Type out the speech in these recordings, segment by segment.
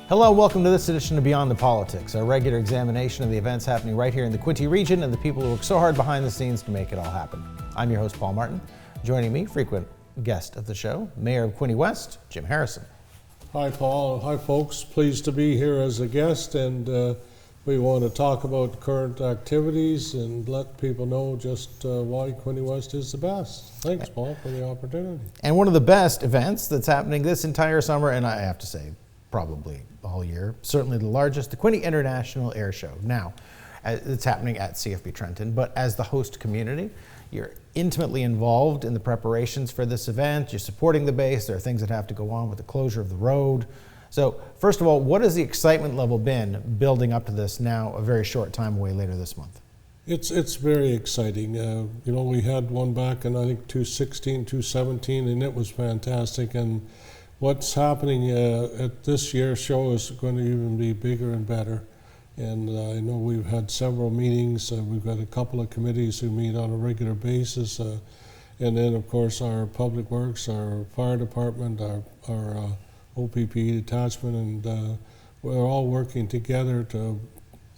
Hello, welcome to this edition of Beyond the Politics, our regular examination of the events happening right here in the Quinte region and the people who work so hard behind the scenes to make it all happen. I'm your host, Paul Martin. Joining me, frequent guest of the show, Mayor of Quinte West, Jim Harrison. Hi, Paul. Hi, folks. Pleased to be here as a guest, and we want to talk about current activities and let people know just why Quinte West is the best. Thanks, Paul, for the opportunity. And one of the best events that's happening this entire summer, and I have to say, probably all year, certainly the largest, the Quinte International Air Show. Now, it's happening at CFB Trenton, but as the host community, you're intimately involved in the preparations for this event. You're supporting the base. There are things that have to go on with the closure of the road. So, first of all, what has the excitement level been building up to this now, a very short time away later this month? It's very exciting. We had one back in, I think, 2016, 2017, and it was fantastic. And what's happening at this year's show is going to even be bigger and better. And I know we've had several meetings. We've got a couple of committees who meet on a regular basis. And then, of course, our Public Works, our Fire Department, our OPP detachment, and we're all working together to,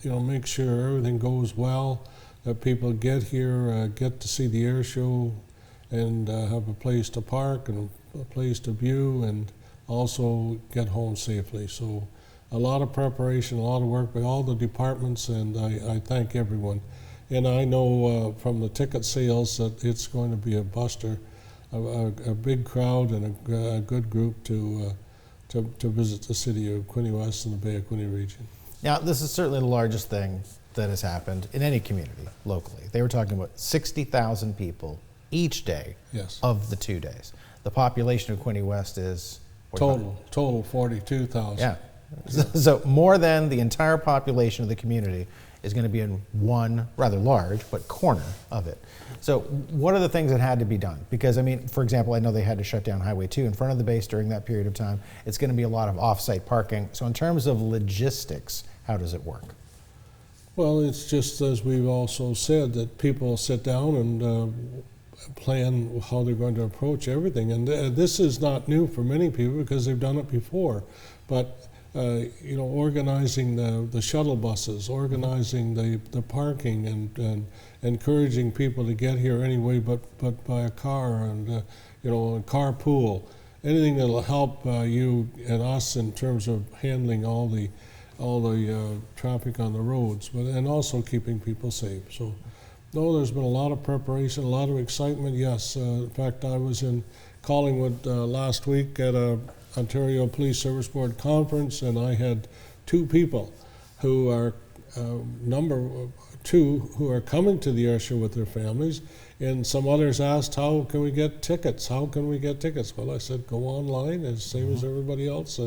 make sure everything goes well, that people get here, get to see the air show, and have a place to park and a place to view, and also get home safely. So a lot of preparation, a lot of work by all the departments, and I thank everyone. And I know from the ticket sales that it's going to be a buster, a big crowd and a good group to visit the city of Quinte West and the Bay of Quinte region. Now, this is certainly the largest thing that has happened in any community locally. They were talking about 60,000 people each day of the 2 days. The population of Quinte West is? Total 42,000. Yeah. So more than the entire population of the community is going to be in one rather large but corner of it. So what are the things that had to be done? Because, for example, I know they had to shut down Highway 2 in front of the base during that period of time. It's going to be a lot of off-site parking. So in terms of logistics, how does it work? Well, it's just as we've also said, that people sit down and plan how they're going to approach everything. And this is not new for many people because they've done it before. But organizing the shuttle buses, organizing the parking, and encouraging people to get here anyway, but by a car, and a carpool, anything that'll help you and us in terms of handling all the traffic on the roads, and also keeping people safe. So, no, there's been a lot of preparation, a lot of excitement. Yes, in fact, I was in Collingwood last week at a Ontario Police Service Board conference, and I had two people who are number two who are coming to the air show with their families, and some others asked, how can we get tickets? How can we get tickets? Well, I said, go online, as same as everybody else.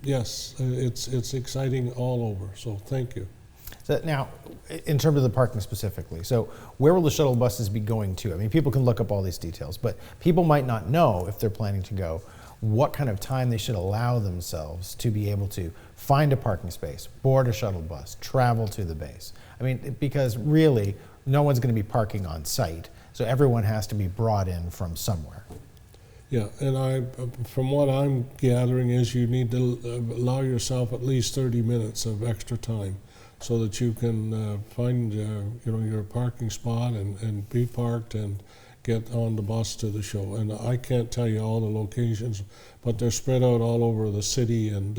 Yes, it's exciting all over, so thank you. So now, in terms of the parking specifically, so where will the shuttle buses be going to? People can look up all these details, but people might not know, if they're planning to go, what kind of time they should allow themselves to be able to find a parking space, board a shuttle bus, travel to the base. Because really, no one's going to be parking on site, so everyone has to be brought in from somewhere. Yeah, and from what I'm gathering is you need to allow yourself at least 30 minutes of extra time so that you can find your parking spot and be parked and get on the bus to the show. And I can't tell you all the locations, but they're spread out all over the city, and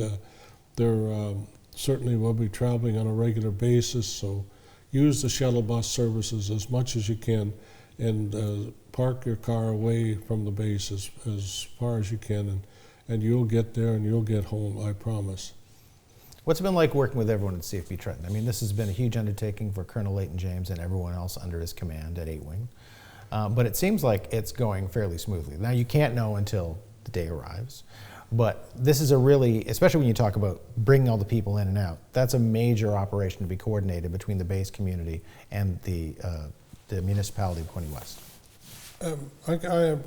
they're certainly will be traveling on a regular basis. So use the shuttle bus services as much as you can, and park your car away from the base as far as you can, and you'll get there and you'll get home, I promise. What's it been like working with everyone at CFB Trenton? This has been a huge undertaking for Colonel Leighton James and everyone else under his command at 8 Wing. But it seems like it's going fairly smoothly. Now, you can't know until the day arrives, but this is a really, especially when you talk about bringing all the people in and out, that's a major operation to be coordinated between the base community and the municipality of Quinte West. I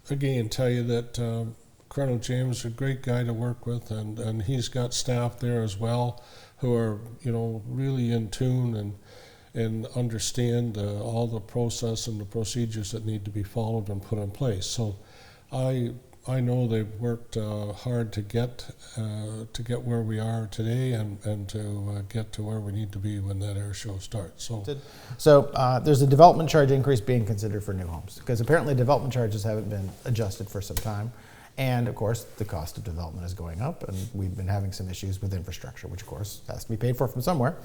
again tell you that Colonel James is a great guy to work with, and he's got staff there as well who are really in tune and understand all the process and the procedures that need to be followed and put in place. So I I know they've worked hard to get where we are today and to get to where we need to be when that air show starts. So there's a development charge increase being considered for new homes, because apparently development charges haven't been adjusted for some time. And of course, the cost of development is going up, and we've been having some issues with infrastructure, which of course has to be paid for from somewhere.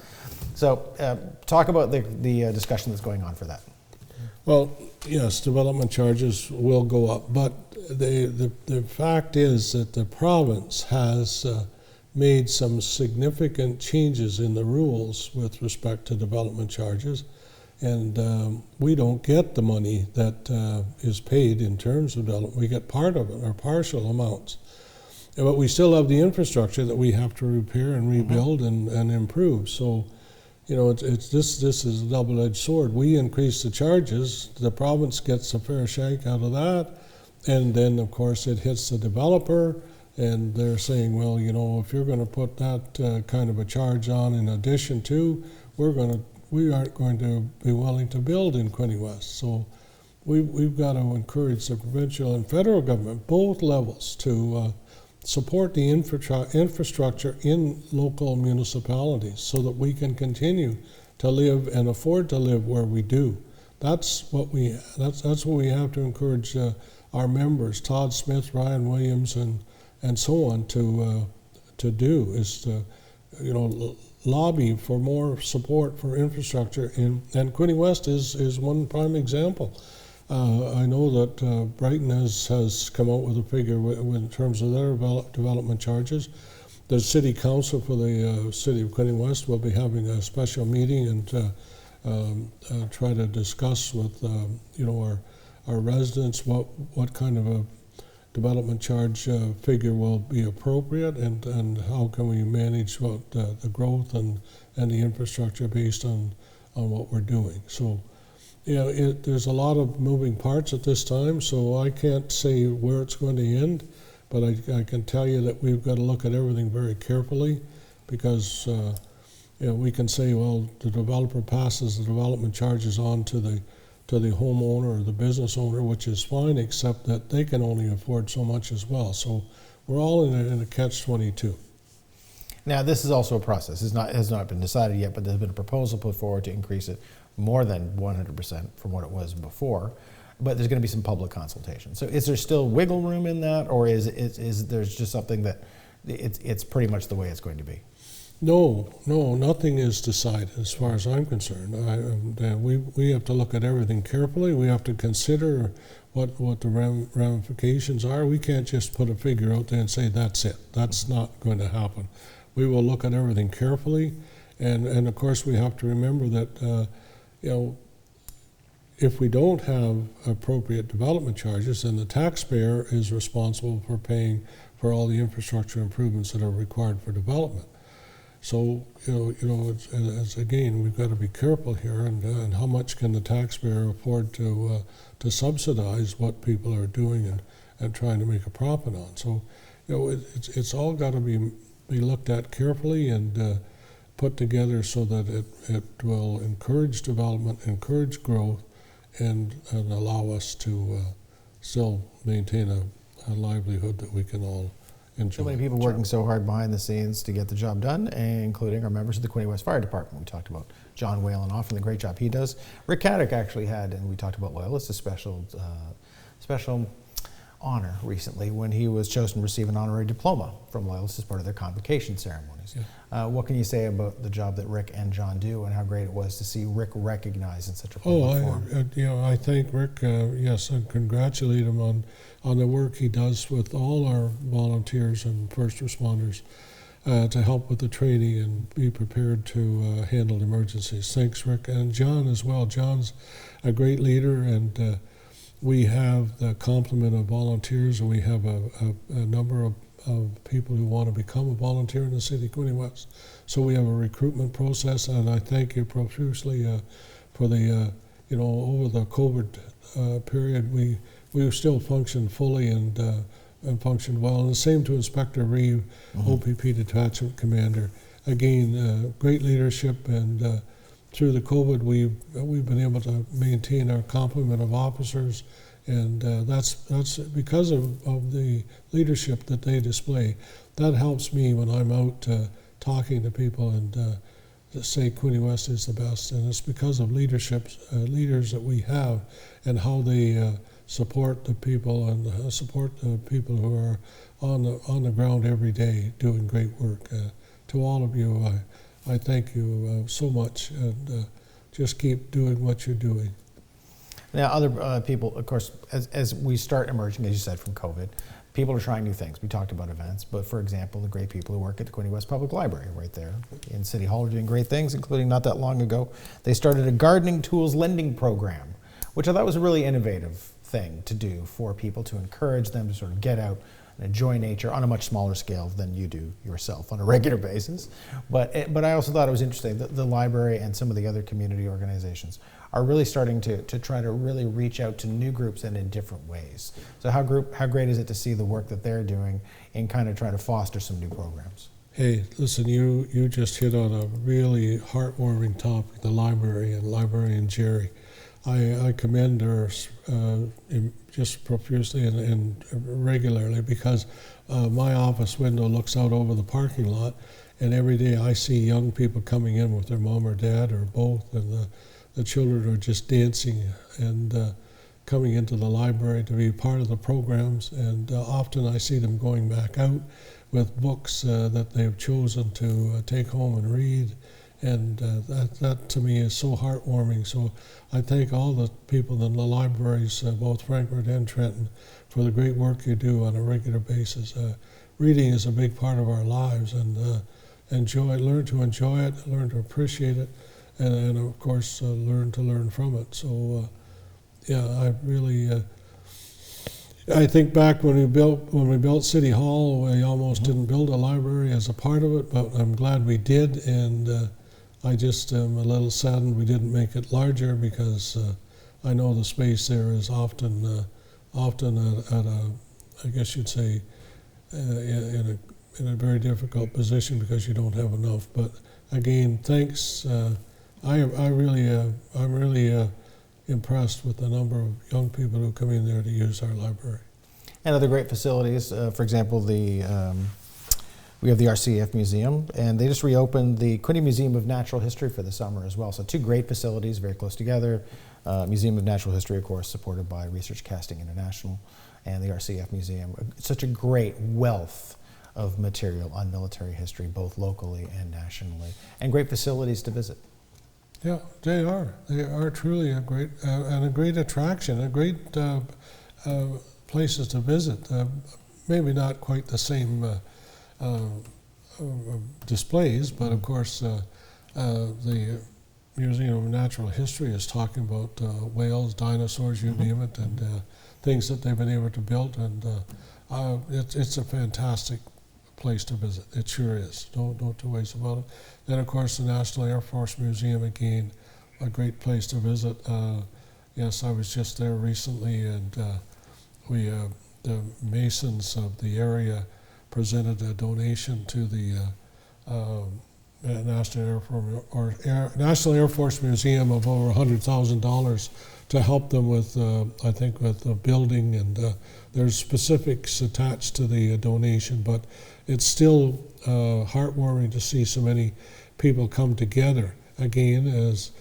So talk about the discussion that's going on for that. Well, yes, development charges will go up, but the fact is that the province has made some significant changes in the rules with respect to development charges, and we don't get the money that is paid in terms of development. We get part of it, or partial amounts. But we still have the infrastructure that we have to repair and rebuild and improve. So, you know, this is a double-edged sword. We increase the charges, the province gets a fair shake out of that, and then of course it hits the developer, and they're saying, well, you know, if you're going to put that kind of a charge on in addition to, we aren't going to be willing to build in Quinte West. So we've got to encourage the provincial and federal government, both levels, to support the infrastructure in local municipalities so that we can continue to live and afford to live where we do. That's what we have to encourage our members, Todd Smith, Ryan Williams, and so on, to do, is to, you know, lobby for more support for infrastructure. And Quinte West is one prime example. I know that Brighton has come out with a figure in terms of their development charges. The City Council for the City of Quinte West will be having a special meeting and try to discuss with you know, our residents what kind of a development charge figure will be appropriate, and how can we manage what the growth and the infrastructure based on what we're doing. So, yeah, there's a lot of moving parts at this time, so I can't say where it's going to end, but I can tell you that we've got to look at everything very carefully, because you know, we can say, well, the developer passes the development charges on to the homeowner or the business owner, which is fine, except that they can only afford so much as well. So we're all in a catch-22. Now, this is also a process. It's has not been decided yet, but there's been a proposal put forward to increase it more than 100% from what it was before. But there's going to be some public consultation. So is there still wiggle room in that, or is there's just something that it's pretty much the way it's going to be? No, nothing is decided as far as I'm concerned. We have to look at everything carefully. We have to consider what the ramifications are. We can't just put a figure out there and say that's it. That's not going to happen. We will look at everything carefully, and of course we have to remember that you know, if we don't have appropriate development charges, then the taxpayer is responsible for paying for all the infrastructure improvements that are required for development. So, you know, it's again, we've got to be careful here, and how much can the taxpayer afford to subsidize what people are doing and trying to make a profit on. So, you know, it's all got to be looked at carefully and put together so that it will encourage development, encourage growth, and allow us to still maintain a livelihood that we can all enjoy. So many people working so hard behind the scenes to get the job done, including our members of the Quinte West Fire Department. We talked about John Whalen off and the great job he does. Rick Caddick actually had, and we talked about Loyalists, a special honor recently when he was chosen to receive an honorary diploma from Loyalists as part of their convocation ceremonies. Yeah. What can you say about the job that Rick and John do, and how great it was to see Rick recognized in such a public forum? You know, I thank Rick, yes, and congratulate him on the work he does with all our volunteers and first responders to help with the training and be prepared to handle emergencies. Thanks, Rick, and John as well. John's a great leader, and we have the complement of volunteers, and we have a number of people who want to become a volunteer in the city of Quinte West. So we have a recruitment process, and I thank you profusely for the, you know, over the COVID period, we still functioned fully and functioned well. And the same to Inspector Reeve, OPP Detachment Commander. Again, great leadership, and through the COVID, we've been able to maintain our complement of officers And that's because of the leadership that they display. That helps me when I'm out talking to people and say Quinte West is the best. And it's because of leaders that we have and how they support the people and support the people who are on the ground every day doing great work. To all of you, I thank you so much, and just keep doing what you're doing. Now, other people, of course, as we start emerging, as you said, from COVID, people are trying new things. We talked about events, but for example, the great people who work at the Quinte West Public Library right there in City Hall are doing great things, including not that long ago, they started a gardening tools lending program, which I thought was a really innovative thing to do for people, to encourage them to sort of get out and enjoy nature on a much smaller scale than you do yourself on a regular basis. But I also thought it was interesting that the library and some of the other community organizations are really starting to try to really reach out to new groups and in different ways. So how great is it to see the work that they're doing and kind of try to foster some new programs? Hey, listen, you just hit on a really heartwarming topic, the library and librarian Jerry. I commend her just profusely and regularly, because my office window looks out over the parking lot, and every day I see young people coming in with their mom or dad or both, and the children are just dancing and coming into the library to be part of the programs, and often I see them going back out with books that they've chosen to take home and read. And that to me is so heartwarming. So I thank all the people in the libraries, both Frankfurt and Trenton, for the great work you do on a regular basis. Reading is a big part of our lives, and learn to enjoy it, learn to appreciate it, and of course learn to learn from it. So yeah, I think back when we built City Hall, we almost didn't build a library as a part of it, but I'm glad we did, and I just am a little saddened we didn't make it larger, because I know the space there is often at a, I guess you'd say, in a very difficult position because you don't have enough. But again, thanks. I'm really impressed with the number of young people who come in there to use our library. And other great facilities, for example, we have the RCF Museum, and they just reopened the Quinte Museum of Natural History for the summer as well. So two great facilities, very close together. Museum of Natural History, of course, supported by Research Casting International, and the RCF Museum. Such a great wealth of material on military history, both locally and nationally, and great facilities to visit. Yeah, they are. They are truly a great and a great attraction, a great places to visit. Maybe not quite the same displays, but of course the Museum of Natural History is talking about whales, dinosaurs, you name it, and things that they've been able to build, and it's a fantastic place to visit. It sure is. No two ways about it. Then of course the National Air Force Museum, again, a great place to visit. Yes, I was just there recently, and the Masons of the area presented a donation to the National Air Force Museum of over $100,000 to help them with, I think, with the building, and there's specifics attached to the donation, but it's still heartwarming to see so many people come together. Again, as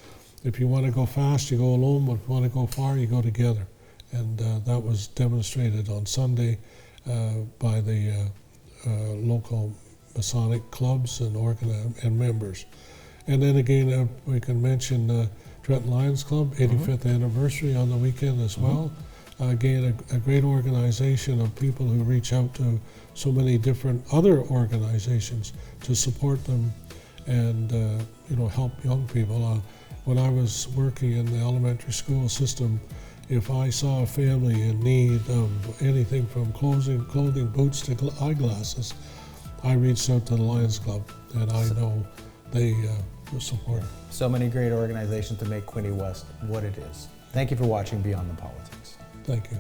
if you want to go fast, you go alone, but if you want to go far, you go together. And that was demonstrated on Sunday by the local Masonic clubs and members. And then again, we can mention Trenton Lions Club, 85th anniversary on the weekend as well. Again, a great organization of people who reach out to so many different other organizations to support them and help young people. When I was working in the elementary school system, if I saw a family in need of anything from clothing, boots to eyeglasses, I reached out to the Lions Club, and I know they will support it. So many great organizations to make Quinte West what it is. Thank you for watching Beyond the Politics. Thank you.